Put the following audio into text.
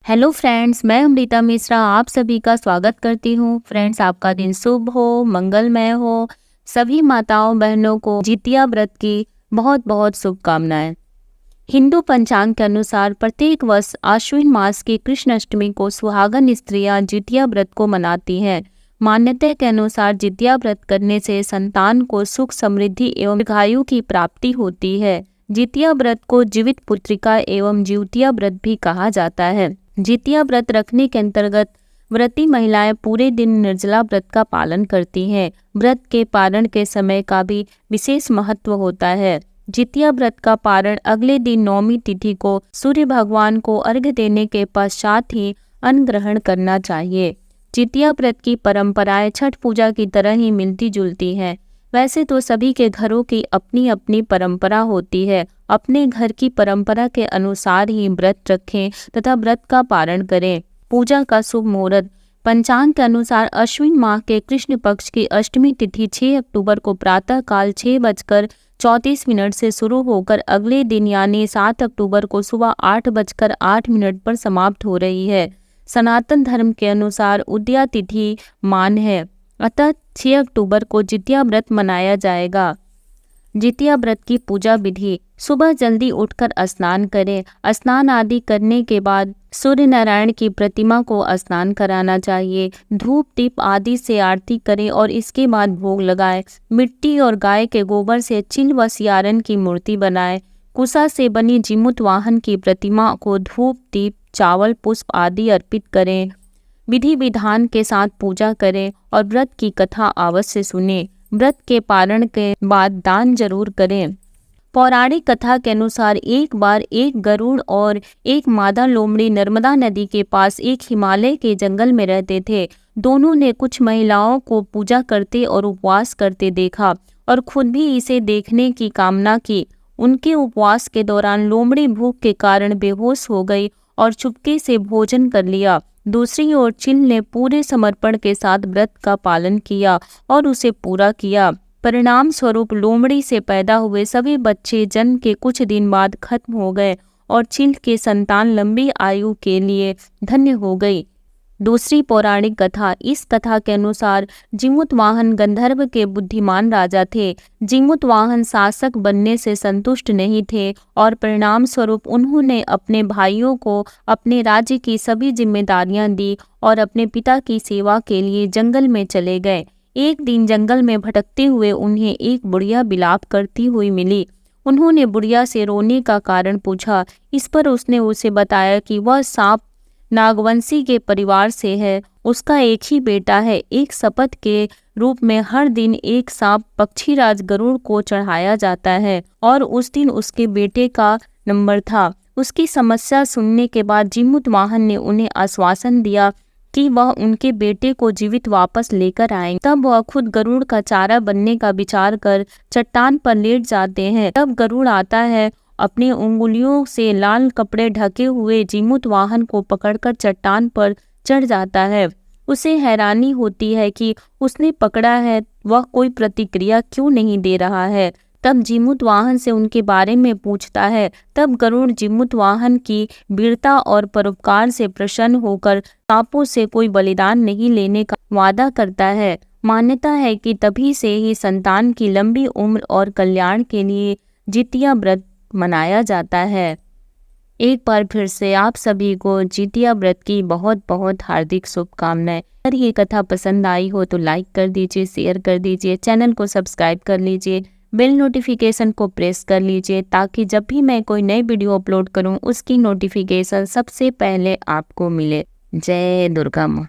Hello friends, मैं अमृता मिश्रा आप सभी का स्वागत करती हूँ। फ्रेंड्स, आपका दिन शुभ हो, मंगलमय हो। सभी माताओं बहनों को जितिया व्रत की बहुत बहुत शुभकामनाएं। हिंदू पंचांग के अनुसार प्रत्येक वर्ष आश्विन मास की कृष्ण अष्टमी को सुहागन स्त्रियां जितिया व्रत को मनाती हैं। मान्यता के अनुसार जितिया व्रत करने से संतान को सुख, समृद्धि एवं दीर्घायु की प्राप्ति होती है। जितिया व्रत को जीवित पुत्रिका एवं जीवतिया व्रत भी कहा जाता है। जितिया व्रत रखने के अंतर्गत व्रती महिलाएं पूरे दिन निर्जला व्रत का पालन करती हैं। व्रत के पारण के समय का भी विशेष महत्व होता है। जितिया व्रत का पारण अगले दिन नौमी तिथि को सूर्य भगवान को अर्घ्य देने के पश्चात ही अन्न ग्रहण करना चाहिए। जितिया व्रत की परंपराएं छठ पूजा की तरह ही मिलती जुलती हैं। वैसे तो सभी के घरों की अपनी अपनी परंपरा होती है। अपने घर की परंपरा के अनुसार ही व्रत रखें तथा व्रत का पारण करें। पूजा का शुभ मुहूर्त पंचांग के अनुसार अश्विन माह के कृष्ण पक्ष की अष्टमी तिथि 6 अक्टूबर को प्रातः काल 6:34 से शुरू होकर अगले दिन यानी 7 अक्टूबर को सुबह 8:08 पर समाप्त हो रही है। सनातन धर्म के अनुसार उदया तिथि मान है, अतः 6 अक्टूबर को जितिया व्रत मनाया जाएगा। जितिया व्रत की पूजा विधि: सुबह जल्दी उठकर स्नान करें। स्नान आदि करने के बाद सूर्य नारायण की प्रतिमा को स्नान कराना चाहिए। धूप दीप आदि से आरती करें और इसके बाद भोग लगाएं। मिट्टी और गाय के गोबर से चिल व सियारन की मूर्ति बनाएं। कुसा से बनी जीमूत वाहन की प्रतिमा को धूप दीप चावल पुष्प आदि अर्पित करें। विधि विधान के साथ पूजा करें और व्रत की कथा अवश्य सुनें। व्रत के पारण के बाद दान जरूर करें। पौराणिक कथा के अनुसार एक बार एक गरुड़ और एक मादा लोमड़ी नर्मदा नदी के पास एक हिमालय के जंगल में रहते थे। दोनों ने कुछ महिलाओं को पूजा करते और उपवास करते देखा और खुद भी इसे देखने की कामना की। उनके उपवास के दौरान लोमड़ी भूख के कारण बेहोश हो गई और चुपके से भोजन कर लिया। दूसरी ओर चिल ने पूरे समर्पण के साथ व्रत का पालन किया और उसे पूरा किया। परिणाम स्वरूप लोमड़ी से पैदा हुए सभी बच्चे जन्म के कुछ दिन बाद खत्म हो गए और चिल के संतान लंबी आयु के लिए धन्य हो गई। दूसरी पौराणिक कथा: इस कथा के अनुसार जीमूत वाहन गंधर्व के बुद्धिमान राजा थे। जीमूत वाहन शासक बनने से संतुष्ट नहीं थे और परिणाम स्वरूप उन्होंने अपने भाइयों को अपने राज्य की सभी जिम्मेदारियां दी और अपने पिता की सेवा के लिए जंगल में चले गए। एक दिन जंगल में भटकते हुए उन्हें एक बुढ़िया विलाप करती हुई मिली। उन्होंने बुढ़िया से रोने का कारण पूछा। इस पर उसने उसे बताया कि वह सांप नागवंशी के परिवार से है। उसका एक ही बेटा है। एक शपथ के रूप में हर दिन एक सांप पक्षीराज गरुड़ को चढ़ाया जाता है और उस दिन उसके बेटे का नंबर था। उसकी समस्या सुनने के बाद जीमूत वाहन ने उन्हें आश्वासन दिया कि वह उनके बेटे को जीवित वापस लेकर आएंगे। तब वह खुद गरुड़ का चारा बनने का विचार कर चट्टान पर लेट जाते हैं। तब गरुड़ आता है, अपनी उंगलियों से लाल कपड़े ढके हुए जीमूत वाहन को पकड़कर चट्टान पर चढ़ जाता है। उसे हैरानी होती है कि उसने पकड़ा है, वह कोई प्रतिक्रिया क्यों नहीं दे रहा है। तब जीमूत वाहन से उनके बारे में पूछता है। तब गरुड़ जीमूत वाहन की वीरता और परोपकार से प्रसन्न होकर सांपों से कोई बलिदान नहीं लेने का वादा करता है। मान्यता है कि तभी से ही संतान की लंबी उम्र और कल्याण के लिए जितिया व्रत मनाया जाता है। एक बार फिर से आप सभी को जितिया व्रत की बहुत बहुत हार्दिक शुभकामनाएं। अगर ये कथा पसंद आई हो तो लाइक कर दीजिए, शेयर कर दीजिए, चैनल को सब्सक्राइब कर लीजिए, बेल नोटिफिकेशन को प्रेस कर लीजिए ताकि जब भी मैं कोई नई वीडियो अपलोड करूं उसकी नोटिफिकेशन सबसे पहले आपको मिले। जय दुर्गा माँ।